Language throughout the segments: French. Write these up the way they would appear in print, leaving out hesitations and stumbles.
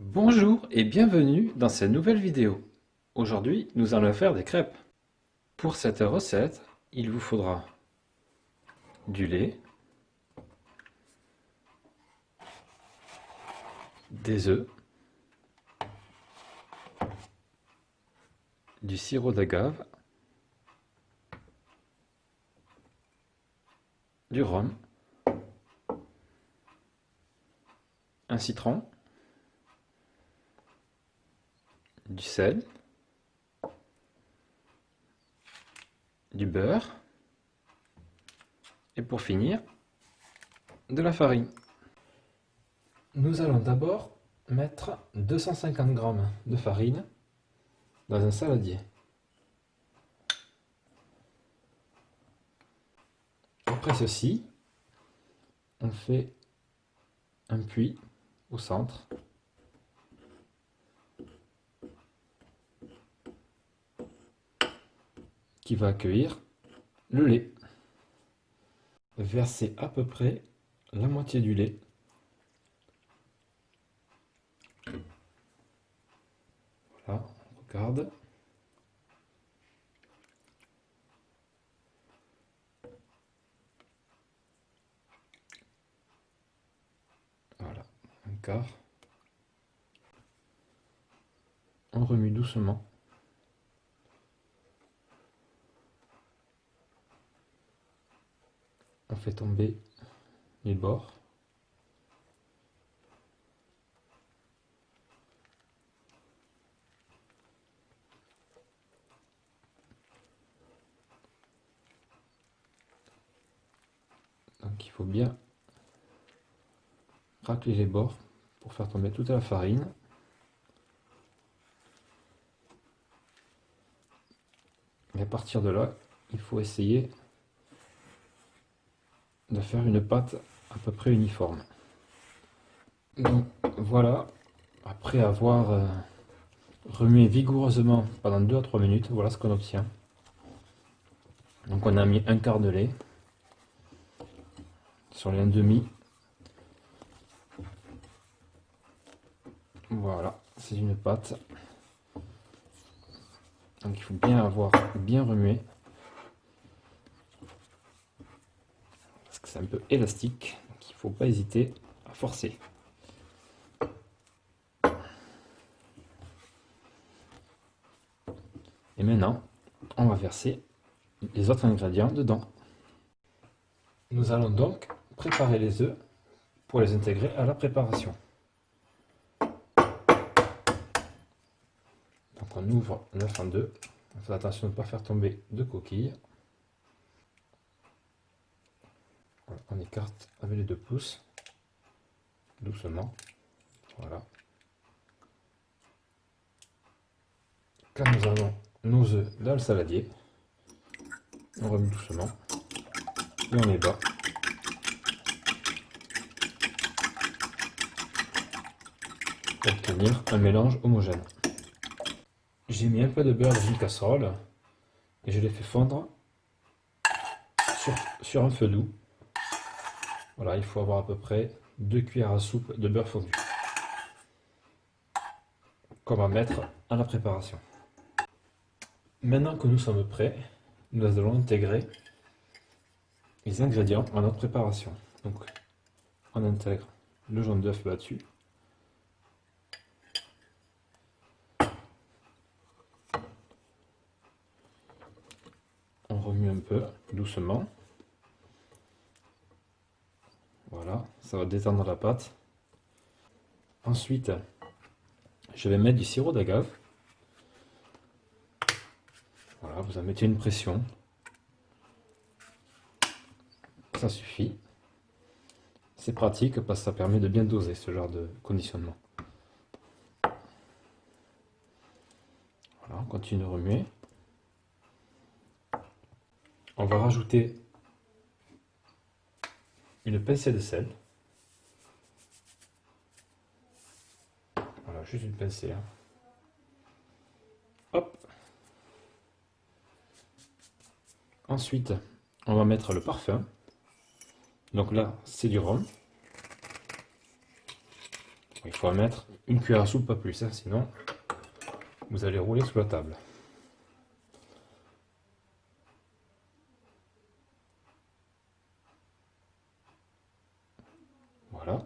Bonjour et bienvenue dans cette nouvelle vidéo. Aujourd'hui, nous allons faire des crêpes. Pour cette recette, il vous faudra du lait, des œufs, du sirop d'agave, du rhum, un citron, du sel, du beurre et pour finir, de la farine. Nous allons d'abord mettre 250 g de farine dans un saladier. Après ceci, on fait un puits au centre qui va accueillir le lait. Versez à peu près la moitié du lait. Voilà, on regarde. Voilà, un quart. On remue doucement. On fait tomber les bords. Donc il faut bien racler les bords pour faire tomber toute la farine. Et à partir de là, il faut essayer de faire une pâte à peu près uniforme. Donc voilà, après avoir remué vigoureusement pendant 2 à 3 minutes, voilà ce qu'on obtient. Donc on a mis un quart de lait sur les 1,5. Voilà, c'est une pâte. Donc il faut bien avoir bien remué. Parce que c'est un peu élastique. Donc il ne faut pas hésiter à forcer. Et maintenant, on va verser les autres ingrédients dedans. Nous allons donc préparer les œufs pour les intégrer à la préparation. Donc on ouvre l'œuf en deux. On fait attention de ne pas faire tomber de coquilles. On écarte avec les 2 pouces, doucement. Voilà. Quand nous avons nos œufs dans le saladier, on remet doucement et on les bat. Pour obtenir un mélange homogène. J'ai mis un peu de beurre dans une casserole et je l'ai fait fondre sur un feu doux. Voilà, il faut avoir à peu près 2 cuillères à soupe de beurre fondu qu'on va mettre à la préparation. Maintenant que nous sommes prêts, nous allons intégrer les ingrédients à notre préparation. Donc, on intègre le jaune d'œuf battu, on remue un peu doucement. Voilà, ça va détendre la pâte. Ensuite, je vais mettre du sirop d'agave. Voilà, vous en mettez une pression. Ça suffit. C'est pratique parce que ça permet de bien doser ce genre de conditionnement. Voilà, on continue de remuer. On va rajouter une pincée de sel. Voilà, juste une pincée. Hop. Ensuite, on va mettre le parfum. Donc là, c'est du rhum. Il faut en mettre une cuillère à soupe, pas plus, hein, sinon vous allez rouler sous la table. Voilà.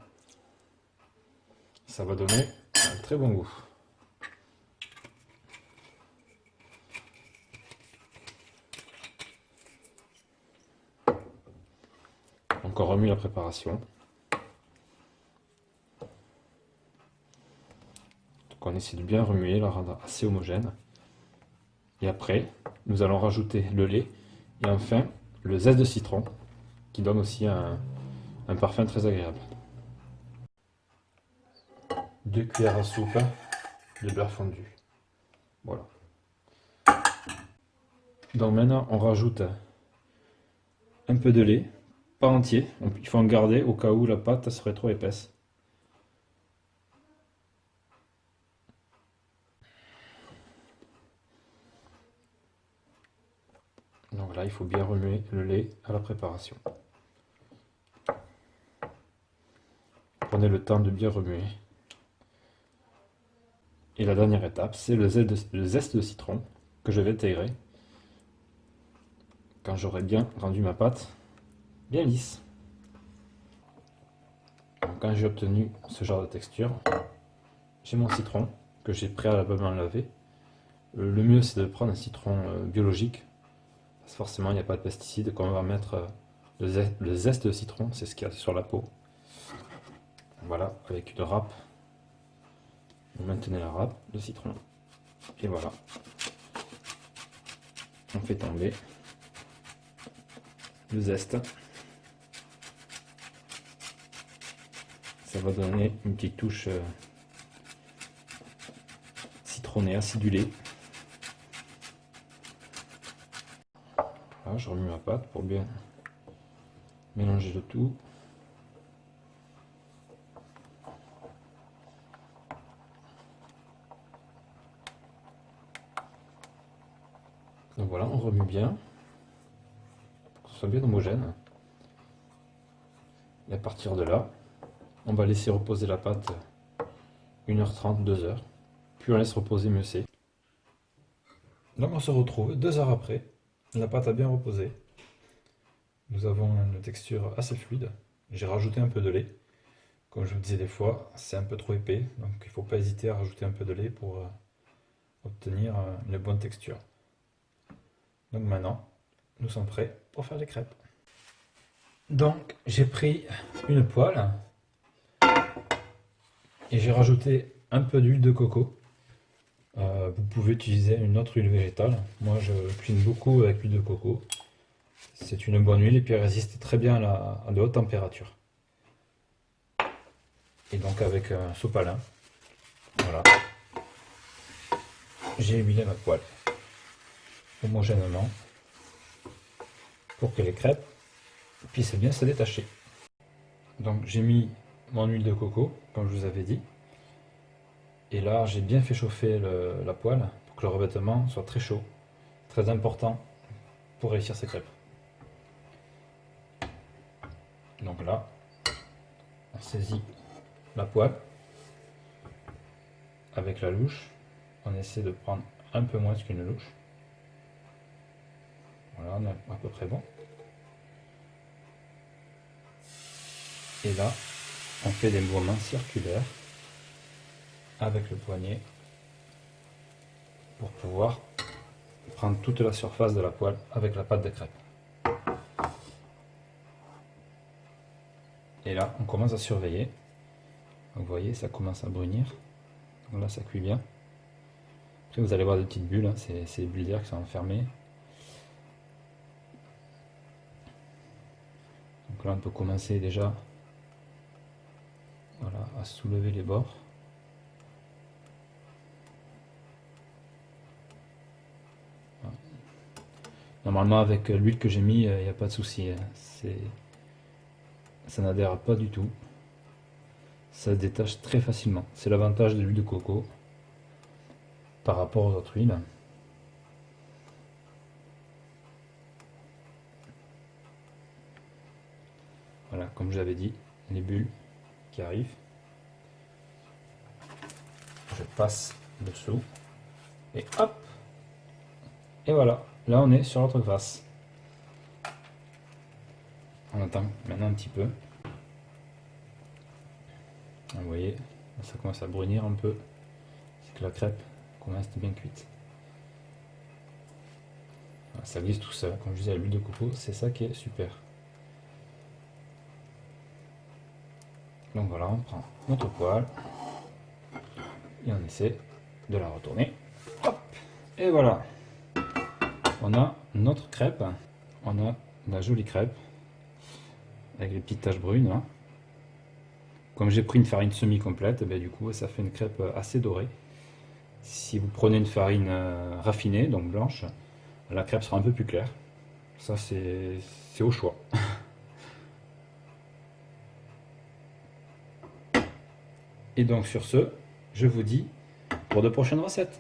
Ça va donner un très bon goût. Encore remue la préparation. Donc on essaie de bien remuer, la rendre assez homogène. Et après, nous allons rajouter le lait et enfin le zeste de citron qui donne aussi un parfum très agréable. 2 cuillères à soupe de beurre fondu. Voilà. Donc maintenant on rajoute un peu de lait, pas entier, il faut en garder au cas où la pâte serait trop épaisse. Donc là il faut bien remuer le lait à la préparation. Prenez le temps de bien remuer. Et la dernière étape, c'est le zeste de citron que je vais intégrer quand j'aurai bien rendu ma pâte bien lisse. Donc, quand j'ai obtenu ce genre de texture, j'ai mon citron que j'ai préalablement lavé. Le mieux c'est de prendre un citron biologique, parce que forcément il n'y a pas de pesticides. Quand on va mettre le zeste de citron, c'est ce qu'il y a sur la peau. Voilà, avec une râpe, vous maintenez la râpe de citron, et voilà, on fait tomber le zeste. Ça va donner une petite touche citronnée, acidulée. Voilà, je remue ma pâte pour bien mélanger le tout. Donc voilà, on remue bien pour que ce soit bien homogène. Et à partir de là, on va laisser reposer la pâte 1h30, 2h. Plus on laisse reposer, mieux c'est. Donc on se retrouve 2 heures après. La pâte a bien reposé. Nous avons une texture assez fluide. J'ai rajouté un peu de lait. Comme je vous disais des fois, c'est un peu trop épais. Donc il ne faut pas hésiter à rajouter un peu de lait pour obtenir une bonne texture. Donc maintenant, nous sommes prêts pour faire les crêpes. Donc j'ai pris une poêle et j'ai rajouté un peu d'huile de coco. Vous pouvez utiliser une autre huile végétale. Moi je cuisine beaucoup avec l'huile de coco. C'est une bonne huile et puis elle résiste très bien à de hautes températures. Et donc avec un sopalin, voilà, j'ai huilé ma poêle homogènement pour que les crêpes puissent bien se détacher. Donc j'ai mis mon huile de coco, comme je vous avais dit. Et là, j'ai bien fait chauffer la poêle pour que le revêtement soit très chaud. Très important pour réussir ces crêpes. Donc là, on saisit la poêle avec la louche. On essaie de prendre un peu moins qu'une louche. Voilà, on est à peu près bon. Et là, on fait des mouvements circulaires avec le poignet pour pouvoir prendre toute la surface de la poêle avec la pâte de crêpe. Et là, on commence à surveiller. Donc, vous voyez, ça commence à brunir. Donc là, ça cuit bien. Après, vous allez voir des petites bulles, hein. C'est des bulles d'air qui sont enfermées. Donc là, on peut commencer déjà, voilà, à soulever les bords. Voilà. Normalement, avec l'huile que j'ai mis, il n'y a pas de souci, hein. Ça n'adhère pas du tout. Ça se détache très facilement. C'est l'avantage de l'huile de coco par rapport aux autres huiles. Voilà, comme j'avais dit, les bulles qui arrivent. je passe dessous, et hop, et voilà, là on est sur l'autre face. On attend maintenant un petit peu. Vous voyez, ça commence à brunir un peu, c'est que la crêpe commence à être bien cuite. Ça glisse tout seul, comme je disais, l'huile de coco, c'est ça qui est super. Donc voilà, on prend notre poêle et on essaie de la retourner. Hop, et voilà, on a notre crêpe, on a la jolie crêpe avec les petites taches brunes là. Comme j'ai pris une farine semi-complète, du coup ça fait une crêpe assez dorée. Si vous prenez une farine raffinée, donc blanche, la crêpe sera un peu plus claire. Ça c'est au choix. Et donc sur ce, je vous dis pour de prochaines recettes.